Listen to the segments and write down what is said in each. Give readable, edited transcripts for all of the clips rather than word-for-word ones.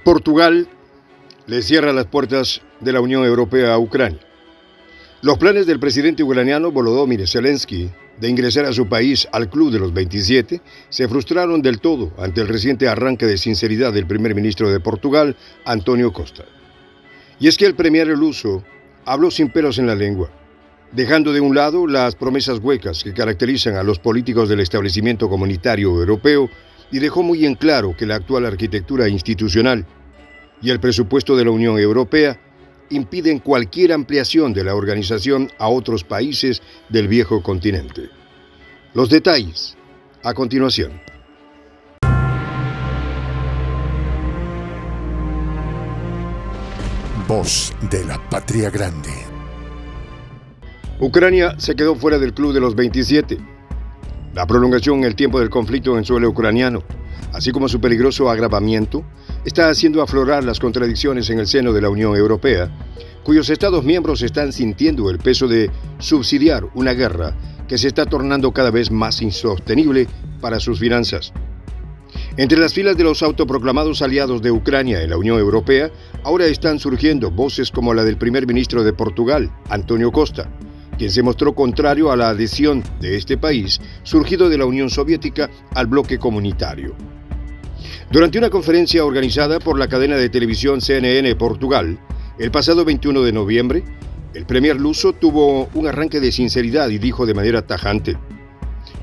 Portugal le cierra las puertas de la Unión Europea a Ucrania. Los planes del presidente ucraniano Volodymyr Zelensky de ingresar a su país al Club de los 27 se frustraron del todo ante el reciente arranque de sinceridad del primer ministro de Portugal, António Costa. Y es que el premier luso habló sin pelos en la lengua, dejando de un lado las promesas huecas que caracterizan a los políticos del establecimiento comunitario europeo y dejó muy en claro que la actual arquitectura institucional y el presupuesto de la Unión Europea impiden cualquier ampliación de la organización a otros países del viejo continente. Los detalles, a continuación. Voz de la Patria Grande. Ucrania se quedó fuera del Club de los 27. La prolongación en el tiempo del conflicto en suelo ucraniano, así como su peligroso agravamiento, está haciendo aflorar las contradicciones en el seno de la Unión Europea, cuyos Estados miembros están sintiendo el peso de subsidiar una guerra que se está tornando cada vez más insostenible para sus finanzas. Entre las filas de los autoproclamados aliados de Ucrania en la Unión Europea, ahora están surgiendo voces como la del primer ministro de Portugal, António Costa, quien se mostró contrario a la adhesión de este país, surgido de la Unión Soviética, al bloque comunitario. Durante una conferencia organizada por la cadena de televisión CNN Portugal, el pasado 21 de noviembre, el premier luso tuvo un arranque de sinceridad y dijo de manera tajante: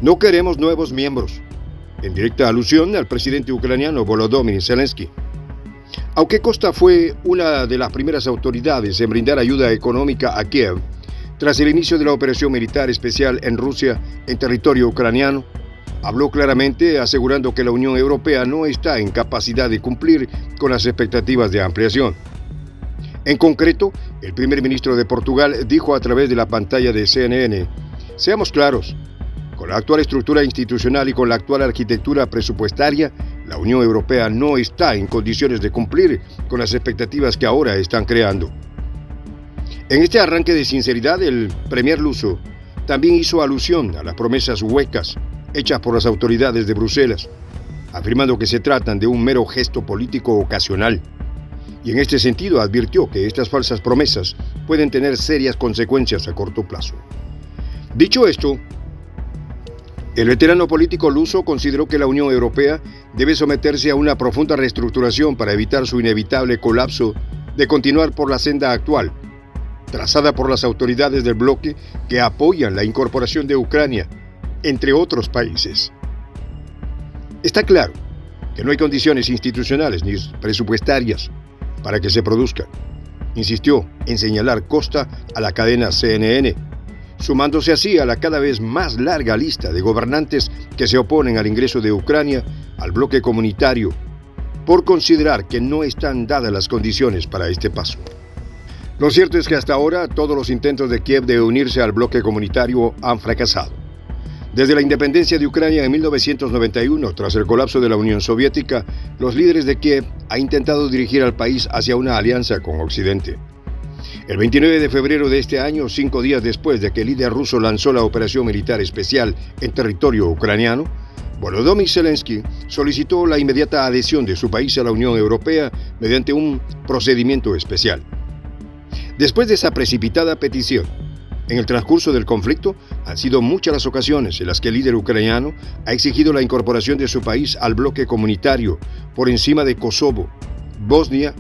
"No queremos nuevos miembros", en directa alusión al presidente ucraniano Volodymyr Zelensky. Aunque Costa fue una de las primeras autoridades en brindar ayuda económica a Kiev, tras el inicio de la operación militar especial en Rusia en territorio ucraniano, habló claramente asegurando que la Unión Europea no está en capacidad de cumplir con las expectativas de ampliación. En concreto, el primer ministro de Portugal dijo a través de la pantalla de CNN: "Seamos claros, con la actual estructura institucional y con la actual arquitectura presupuestaria, la Unión Europea no está en condiciones de cumplir con las expectativas que ahora están creando". En este arranque de sinceridad, el premier luso también hizo alusión a las promesas huecas hechas por las autoridades de Bruselas, afirmando que se tratan de un mero gesto político ocasional. Y en este sentido advirtió que estas falsas promesas pueden tener serias consecuencias a corto plazo. Dicho esto, el veterano político luso consideró que la Unión Europea debe someterse a una profunda reestructuración para evitar su inevitable colapso de continuar por la senda actual, trazada por las autoridades del bloque que apoyan la incorporación de Ucrania, entre otros países. Está claro que no hay condiciones institucionales ni presupuestarias para que se produzcan, insistió en señalar Costa a la cadena CNN, sumándose así a la cada vez más larga lista de gobernantes que se oponen al ingreso de Ucrania al bloque comunitario por considerar que no están dadas las condiciones para este paso. Lo cierto es que hasta ahora todos los intentos de Kiev de unirse al bloque comunitario han fracasado. Desde la independencia de Ucrania en 1991, tras el colapso de la Unión Soviética, los líderes de Kiev han intentado dirigir al país hacia una alianza con Occidente. El 29 de febrero de este año, 5 días después de que el líder ruso lanzó la operación militar especial en territorio ucraniano, Volodymyr Zelensky solicitó la inmediata adhesión de su país a la Unión Europea mediante un procedimiento especial. Después de esa precipitada petición, en el transcurso del conflicto, han sido muchas las ocasiones en las que el líder ucraniano ha exigido la incorporación de su país al bloque comunitario por encima de Kosovo, Bosnia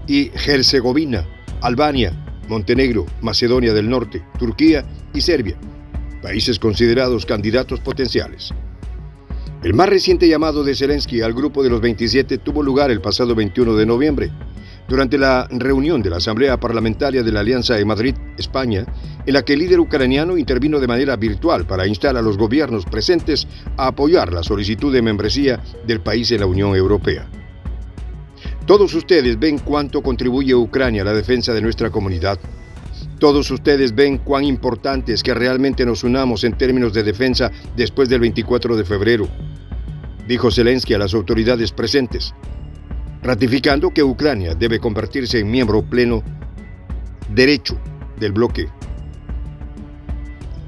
y Herzegovina, Albania, Montenegro, Macedonia del Norte, Turquía y Serbia, países considerados candidatos potenciales. El más reciente llamado de Zelensky al grupo de los 27 tuvo lugar el pasado 21 de noviembre, durante la reunión de la Asamblea Parlamentaria de la Alianza en Madrid, España, en la que el líder ucraniano intervino de manera virtual para instar a los gobiernos presentes a apoyar la solicitud de membresía del país en la Unión Europea. Todos ustedes ven cuánto contribuye Ucrania a la defensa de nuestra comunidad. Todos ustedes ven cuán importante es que realmente nos unamos en términos de defensa después del 24 de febrero, dijo Zelensky a las autoridades presentes, ratificando que Ucrania debe convertirse en miembro pleno derecho del bloque.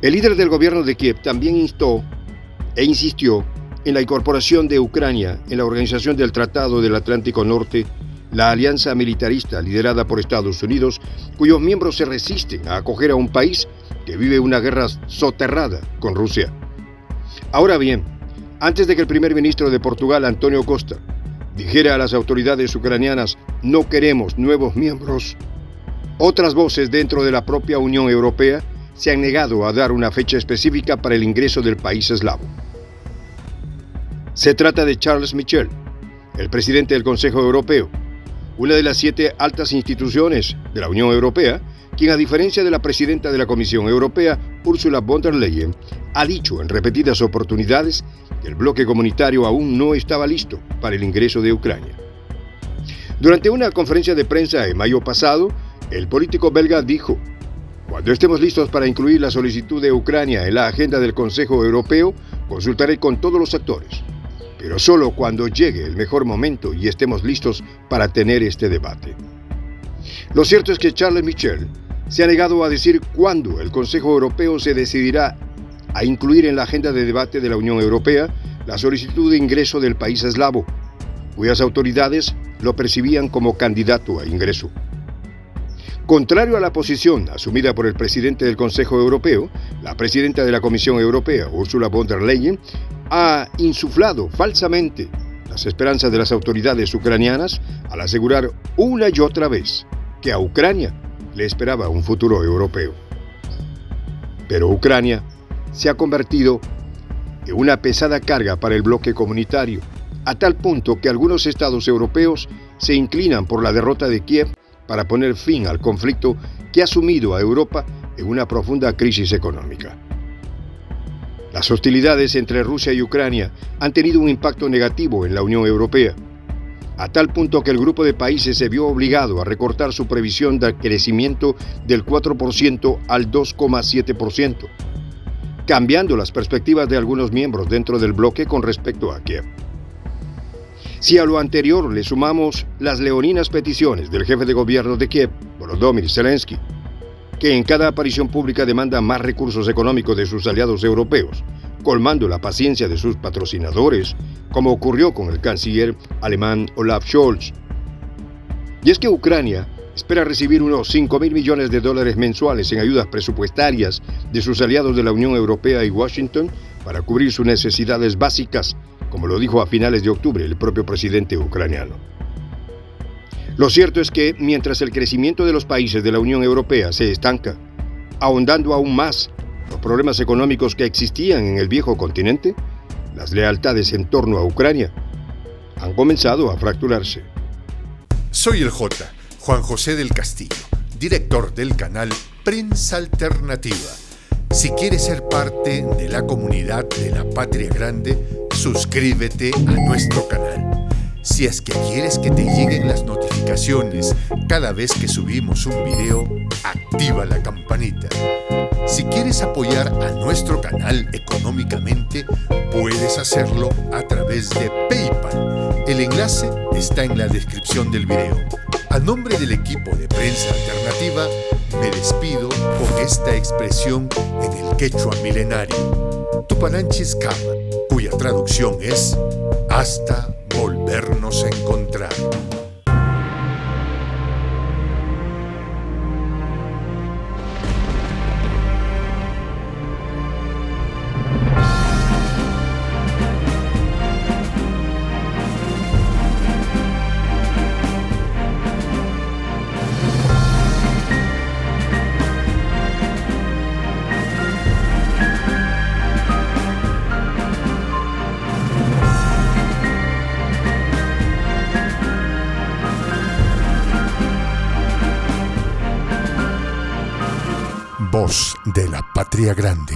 El líder del gobierno de Kiev también instó e insistió en la incorporación de Ucrania en la Organización del Tratado del Atlántico Norte la alianza militarista liderada por Estados Unidos, cuyos miembros se resisten a acoger a un país que vive una guerra soterrada con Rusia. Ahora bien, antes de que el primer ministro de Portugal, António Costa, dijera a las autoridades ucranianas "no queremos nuevos miembros", otras voces dentro de la propia Unión Europea se han negado a dar una fecha específica para el ingreso del país eslavo. Se trata de Charles Michel, el presidente del Consejo Europeo, una de las 7 altas instituciones de la Unión Europea, quien, a diferencia de la presidenta de la Comisión Europea, Ursula von der Leyen, ha dicho en repetidas oportunidades que el bloque comunitario aún no estaba listo para el ingreso de Ucrania. Durante una conferencia de prensa en mayo pasado, el político belga dijo: "Cuando estemos listos para incluir la solicitud de Ucrania en la agenda del Consejo Europeo, consultaré con todos los actores, pero solo cuando llegue el mejor momento y estemos listos para tener este debate". Lo cierto es que Charles Michel se ha negado a decir cuándo el Consejo Europeo se decidirá a incluir en la agenda de debate de la Unión Europea la solicitud de ingreso del país eslavo, cuyas autoridades lo percibían como candidato a ingreso. Contrario a la posición asumida por el presidente del Consejo Europeo, la presidenta de la Comisión Europea, Ursula von der Leyen, ha insuflado falsamente las esperanzas de las autoridades ucranianas al asegurar una y otra vez que a Ucrania le esperaba un futuro europeo. Pero Ucrania se ha convertido en una pesada carga para el bloque comunitario, a tal punto que algunos estados europeos se inclinan por la derrota de Kiev para poner fin al conflicto que ha sumido a Europa en una profunda crisis económica. Las hostilidades entre Rusia y Ucrania han tenido un impacto negativo en la Unión Europea, a tal punto que el grupo de países se vio obligado a recortar su previsión de crecimiento del 4% al 2,7%, cambiando las perspectivas de algunos miembros dentro del bloque con respecto a Kiev. Si a lo anterior le sumamos las leoninas peticiones del jefe de gobierno de Kiev, Volodymyr Zelensky, que en cada aparición pública demanda más recursos económicos de sus aliados europeos, colmando la paciencia de sus patrocinadores, como ocurrió con el canciller alemán Olaf Scholz. Y es que Ucrania espera recibir unos $5.000 millones mensuales en ayudas presupuestarias de sus aliados de la Unión Europea y Washington para cubrir sus necesidades básicas, como lo dijo a finales de octubre el propio presidente ucraniano. Lo cierto es que, mientras el crecimiento de los países de la Unión Europea se estanca, ahondando aún más los problemas económicos que existían en el viejo continente, las lealtades en torno a Ucrania han comenzado a fracturarse. Soy el J, Juan José del Castillo, director del canal Prensa Alternativa. Si quieres ser parte de la comunidad de la Patria Grande, suscríbete a nuestro canal. Si es que quieres que te lleguen las notificaciones cada vez que subimos un video, activa la campanita. Si quieres apoyar a nuestro canal económicamente, puedes hacerlo a través de PayPal. El enlace está en la descripción del video. A nombre del equipo de Prensa Alternativa, me despido con esta expresión en el quechua milenario, Tupananchis Kama, cuya traducción es hasta volvernos a encontrar. Voz de la Patria Grande.